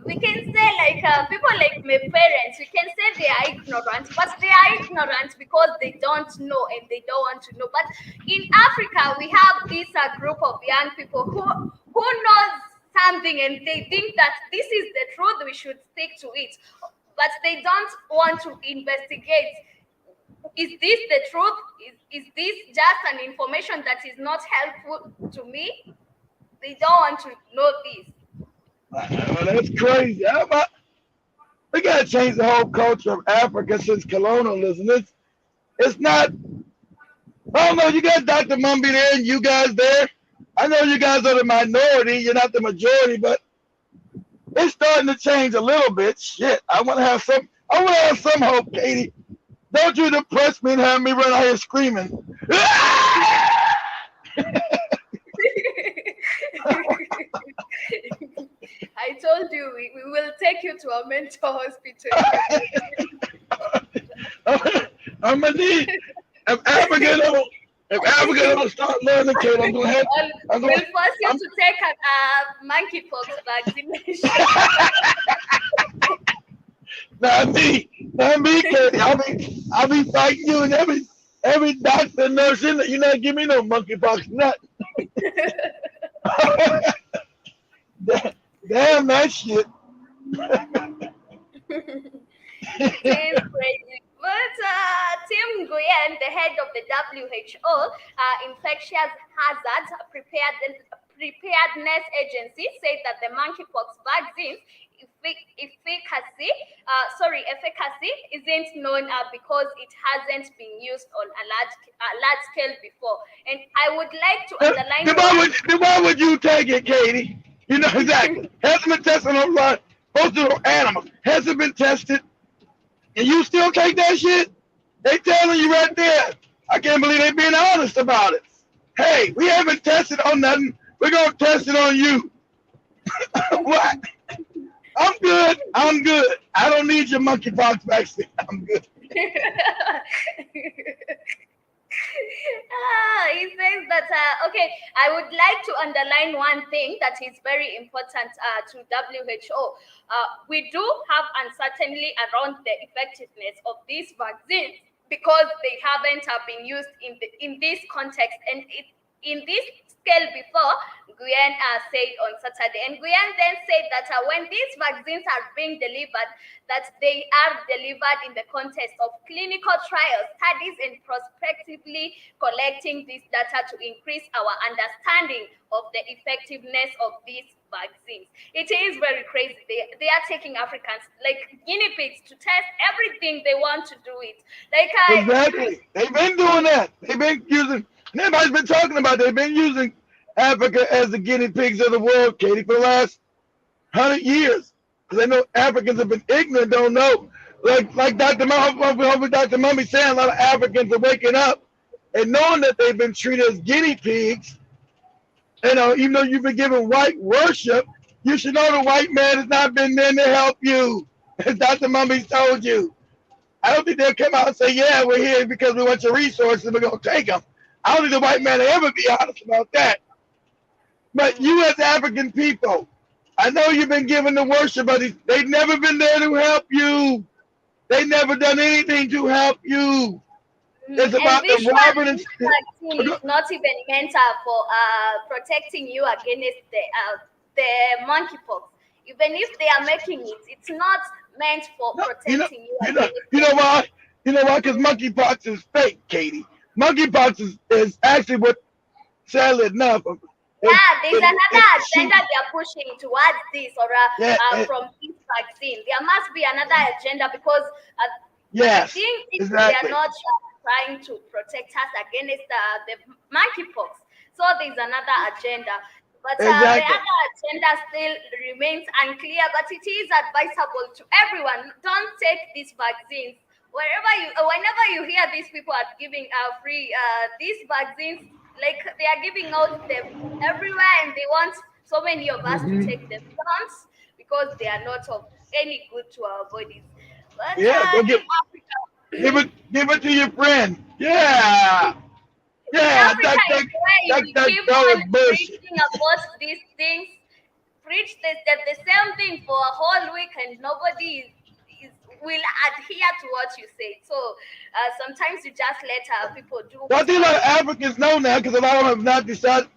we can say like people like my parents, we can say they are ignorant, but they are ignorant because they don't know and they don't want to know. But in Africa, we have this group of young people who knows something and they think that this is the truth, we should stick to it, but they don't want to investigate. Is this the truth? Is this just an information that is not helpful to me? They don't want to know this. Well, that's crazy. We got to change the whole culture of Africa since colonialism. It's not. I don't know. You got Dr. Mumby there and you guys there. I know you guys are the minority. You're not the majority, but it's starting to change a little bit. Shit, I want to have some. I want to have some hope, Katie. Don't you depress me and have me run out here screaming. I told you we will take you to a mental hospital. I'm gonna need if Africa don't start learning, kid, I'm gonna have. We'll force you to take a monkeypox vaccination. Not me, Katie. I'll be fighting you and every doctor and nurse in there. You're not giving me no monkeypox, nothing. Damn that shit. It's crazy. But Tim Nguyen, the head of the WHO Infectious Hazards Preparedness Agency, said that the monkeypox vaccines efficacy isn't known because it hasn't been used on a large scale before. And I would like to underline. Then why would you take it, Katie? You know exactly. Hasn't been tested on most of the animals. Hasn't been tested. And you still take that shit? They telling you right there. I can't believe they being honest about it. Hey, we haven't tested on nothing. We're going to test it on you. What? I'm good. I don't need your monkeypox vaccine. I'm good. He says that, okay, I would like to underline one thing that is very important to WHO. We do have uncertainty around the effectiveness of these vaccines because they haven't been used in this context. And in this scale before, Nguyen said on Saturday. And Nguyen then said that when these vaccines are being delivered, that they are delivered in the context of clinical trials, studies, and prospectively collecting this data to increase our understanding of the effectiveness of these vaccines. It is very crazy. They are taking Africans like guinea pigs to test everything they want to do it. Exactly. They've been doing that. They've been using, and everybody's been talking about it. They've been using Africa as the guinea pigs of the world, Katie, for the last 100 years. Because I know Africans have been ignorant, don't know. Like Dr. Mummy saying, a lot of Africans are waking up and knowing that they've been treated as guinea pigs. You know, even though you've been given white worship, you should know the white man has not been there to help you, as Dr. Mummy told you. I don't think they'll come out and say, yeah, we're here because we want your resources and we're going to take them. I don't think the white man will ever be honest about that. But you as African people, I know you've been given the worship, but they've never been there to help you. They've never done anything to help you. It's about the robbing and vaccine is not even meant for protecting you against the monkeypox. Even if they are making it, it's not meant for protecting you. You know why? You know why? Because monkeypox is fake, Katie. Monkeypox is actually what, sadly enough, there's another agenda they are pushing towards this, or from this vaccine. There must be another agenda because I think exactly. they are not trying to protect us against the monkeypox. So there's another agenda. But the other agenda still remains unclear, but it is advisable to everyone. Don't take these vaccines. Whenever you hear these people are giving free these vaccines, like they are giving out them everywhere, and they want so many of us to take them. Don't, because they are not of any good to our bodies. But give it to your friend. Yeah. Yeah, Africa is where you keep on preaching about these things. Preach the same thing for a whole week, and nobody will adhere to what you say. So sometimes you just let people do. Well, I think a lot of Africans know now because a lot of them have not decided,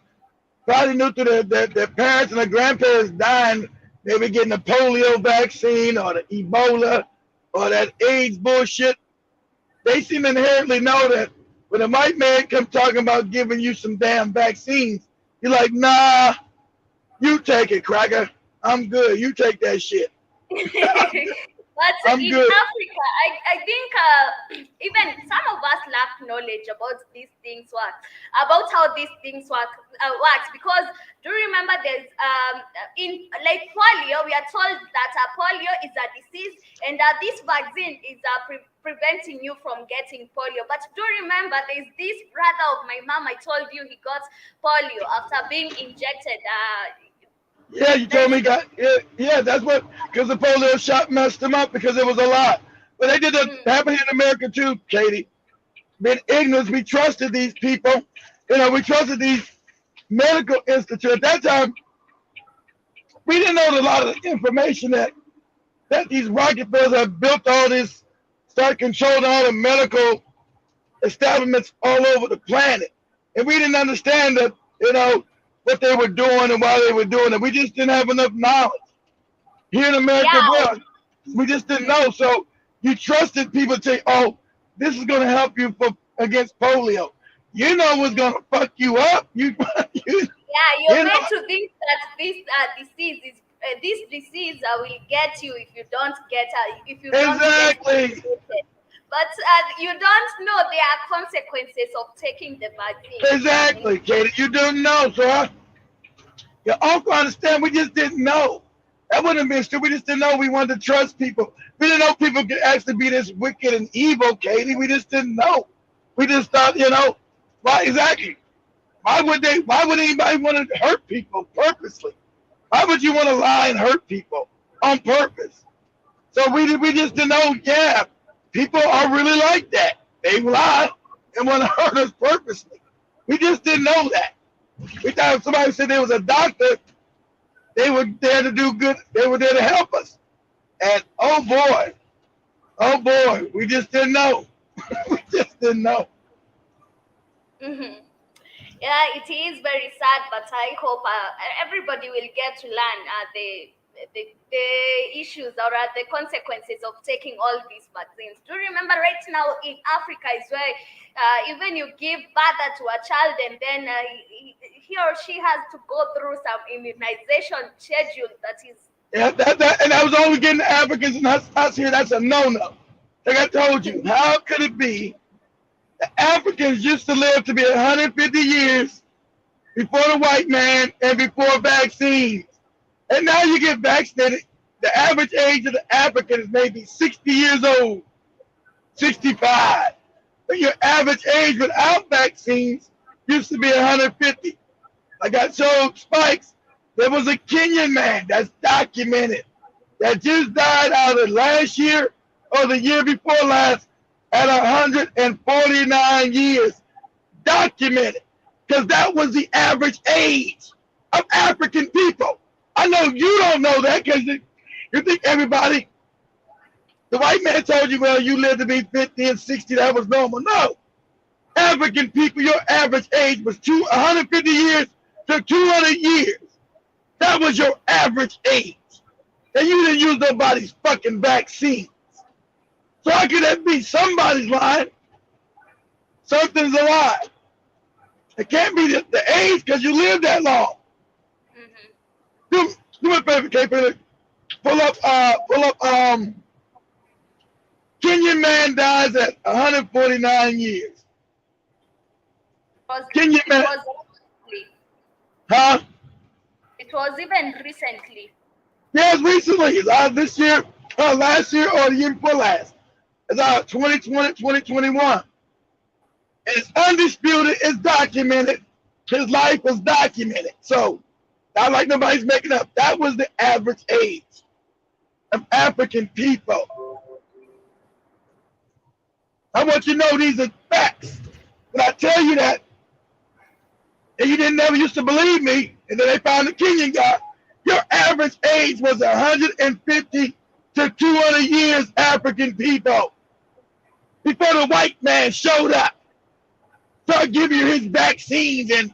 probably knew through their parents and their grandparents dying, they were getting the polio vaccine or the Ebola or that AIDS bullshit. They seem to inherently know that when a white man comes talking about giving you some damn vaccines, you're like, nah, you take it, cracker. I'm good. You take that shit. But in Africa, I think even some of us lack knowledge about these things about how these things works. Because do you remember there's in like polio, we are told that polio is a disease, and this vaccine is preventing you from getting polio. But do remember there's this brother of my mom, I told you he got polio after being injected. Yeah, you told me that. Yeah, that's what, because the polio shot messed him up because it was a lot. But they did that happen in America too, Katie. Been ignorance, we trusted these people. You know, we trusted these medical institutes. At that time, we didn't know a lot of the information that these Rockefellers have built all this, start controlling all the medical establishments all over the planet. And we didn't understand that, you know, what they were doing and why they were doing it. We just didn't have enough knowledge. Here in America, we just didn't know. So you trusted people to say, oh, this is going to help you against polio. You know what's going to fuck you up. You're meant to think that this disease will get you if you don't get if you don't get it. But you don't know there are consequences of taking the vaccine. Exactly, Katie. You didn't know, so you also understand. We just didn't know. That wouldn't have been stupid. We just didn't know. We wanted to trust people. We didn't know people could actually be this wicked and evil, Katie. We just didn't know. We just thought, you know, why exactly? Why would anybody want to hurt people purposely? Why would you want to lie and hurt people on purpose? So we just didn't know. Yeah. People are really like that. They lie and want to hurt us purposely. We just didn't know that. We thought if somebody said there was a doctor, they were there to do good. They were there to help us. And oh boy, we just didn't know. We just didn't know. Mm-hmm. Yeah, it is very sad, but I hope everybody will get to learn the issues or the consequences of taking all these vaccines. Do you remember right now in Africa is where even you give birth to a child and then he or she has to go through some immunization schedule that is. Yeah, and I was always getting the Africans and us here. That's a no-no. Like I told you, how could it be the Africans used to live to be 150 years before the white man and before vaccines? And now you get vaccinated. The average age of the African is maybe 60 years old, 65. But your average age without vaccines used to be 150. Like I showed Spikes, there was a Kenyan man that's documented that just died either last year or the year before last at 149 years. Documented. Because that was the average age of African people. I know you don't know that because you think everybody, the white man told you, well, you live to be 50 and 60, that was normal. No. African people, your average age was 150 years to 200 years. That was your average age. And you didn't use nobody's fucking vaccines. So how could that be? Somebody's lying. Something's a lie. It can't be the age because you lived that long. Do me a favor, K. Pull up, Kenyan man dies at 149 years. Kenyan man. Huh? It was even recently. Yes, recently. This year, last year, or the year before last. It's 2020, 2021. And it's undisputed, it's documented. His life was documented. So, not like nobody's making up. That was the average age of African people. I want you to know these are facts. When I tell you that, and you didn't never used to believe me, and then they found the Kenyan guy, your average age was 150 to 200 years, African people, before the white man showed up. Start giving you his vaccines and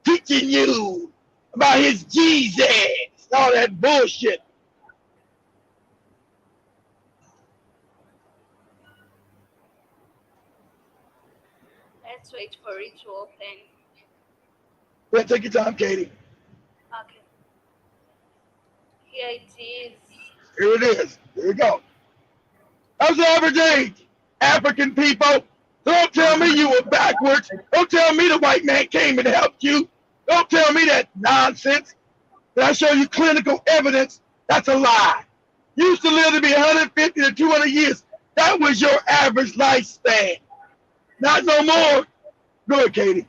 teaching you about his Jesus, all that bullshit. Let's wait for it to open. Yeah, take your time, Katie. Okay. Here it is. Here it is. Here we go. How's the average age? African people. Don't tell me you were backwards. Don't tell me the white man came and helped you. Don't tell me that nonsense. Did I show you clinical evidence? That's a lie. You used to live to be 150 to 200 years. That was your average lifespan. Not no more. Go ahead, Katie.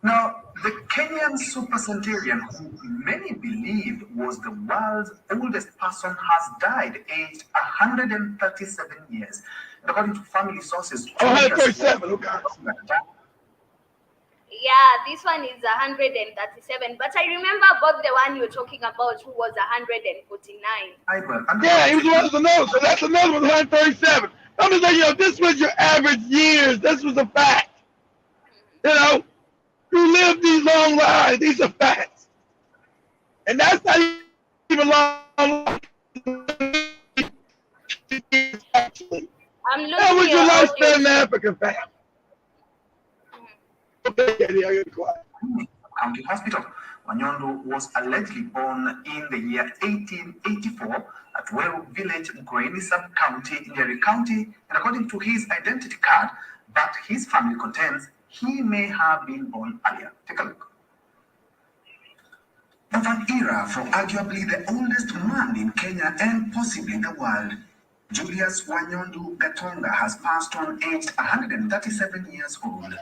Now, the Kenyan supercentenarian, who many believe was the world's oldest person, has died aged 137 years. And according to family sources, 137, okay. Yeah, this one is 137. But I remember about the one you're talking about who was 149. Yeah, he was one of the notes, so that's another one, 137. I'm just saying, this was your average years. This was a fact. You live these long lives. These are facts. And that's not even long. Actually. That was your lifespan in Africa, fact. County Hospital. Wanyondo was allegedly born in the year 1884 at Weru Village, Mkoeni Sub-County, Nyeri County, and according to his identity card, but his family contends he may have been born earlier. Take a look. Of an era for arguably the oldest man in Kenya and possibly the world, Julius Wanyondo Gatonga has passed on aged 137 years old.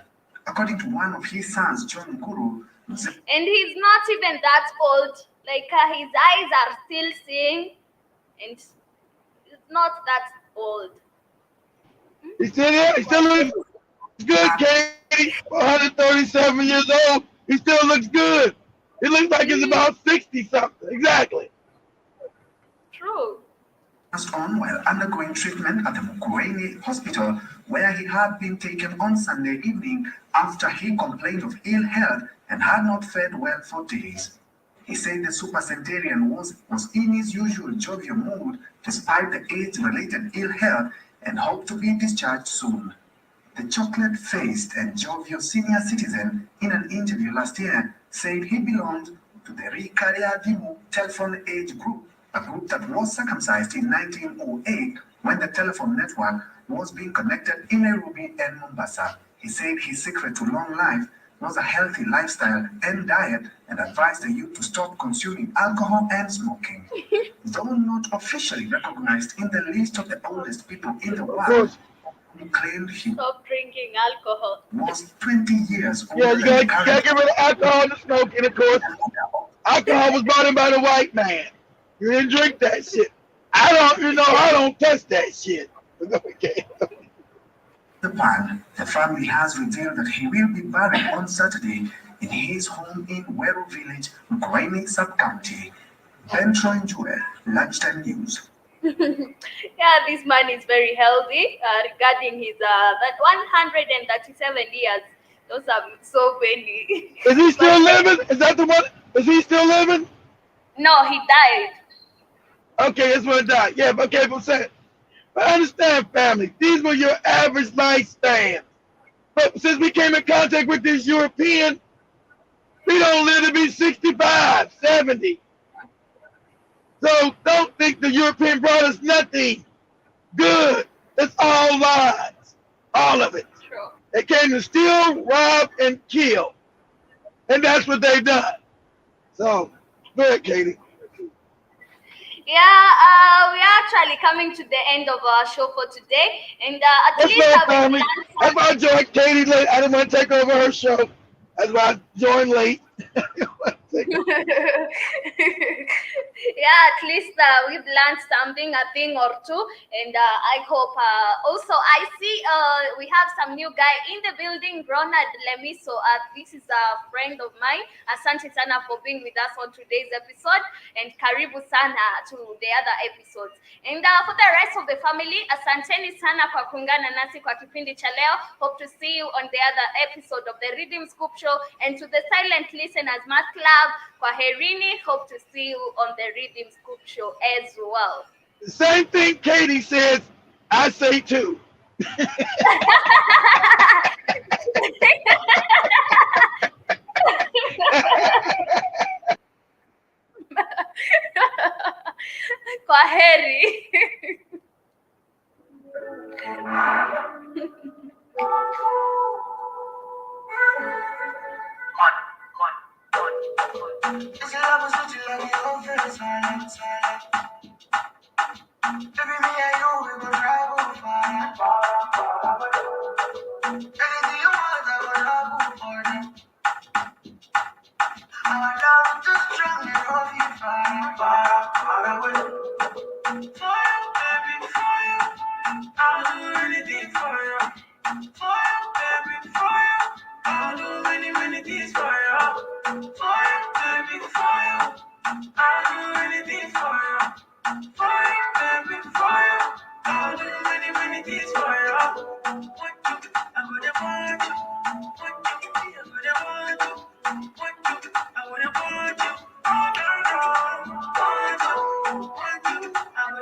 According to one of his sons, John Nkuru, and he's not even that old. Like his eyes are still seeing, and he's not that old. He's still there. He still looks good, Katie. 137 years old. He still looks good. It looks like he's about 60 something. Exactly. True. passed on while undergoing treatment at the Mukurweini Hospital, where he had been taken on Sunday evening after he complained of ill health and had not fared well for days. He said the supercentenarian was in his usual jovial mood despite the AIDS-related ill health and hoped to be discharged soon. The chocolate-faced and jovial senior citizen, in an interview last year, said he belonged to the Rikaria Dimu telephone age group, a group that was circumcised in 1908 when the telephone network was being connected in Nairobi and Mombasa. He said his secret to long life was a healthy lifestyle and diet and advised the youth to stop consuming alcohol and smoking. Though not officially recognized in the list of the oldest people in the world, he claimed he Stop drinking alcohol. was 20 years older Yeah, you than gotta get rid of alcohol and smoking, of course. Alcohol was brought in by the white man. You didn't drink that shit. I don't touch that shit. Okay. The family has revealed that he will be buried on Saturday in his home in Weru Village, Mukurweini Sub-County. Ben Troinjue, Lunchtime News. Yeah, this man is very healthy. Regarding his that 137 years, those are so many. Is he still living? Is that the one? Is he still living? No, he died. Okay, that's what I died. Yeah, okay, but I'm saying, but I understand, family. These were your average lifespan. But since we came in contact with this European, we don't live to be 65, 70. So don't think the European brought us nothing good. It's all lies. All of it. True. They came to steal, rob, and kill. And that's what they've done. So, go ahead, Katie. Yeah, we are actually coming to the end of our show for today, and at That's least right, I will family. That's why I joined Katie late. I didn't want to take over her show. That's why I joined late. Yeah, at least we've learned something, a thing or two, and I hope also I see we have some new guy in the building, Ronald Lemiso. This is a friend of mine. Asante sana for being with us on today's episode, and karibu sana to the other episodes. And for the rest of the family, asanteni sana kwa kuungana nasi kwa kipindi cha leo. Hope to see you on the other episode of the Rhythm Scoop Show, and to the silent listeners, Matt Club, kwaherini. Hope to see you on the Rhythm Scoop Show as well. The same thing Katie says, I say too. Kwaheri. Baby, me and you, we gon' travel far, far, far away. Anything you want, I will travel for them. Our love is too strong, it gon' be far, far, far away. For you, baby, for you, I'll do anything for you. For you, baby, for you, I'll do many things for you. For you, baby, for you, I'll do anything for you. For you, baby, for you, I'll do many things for you.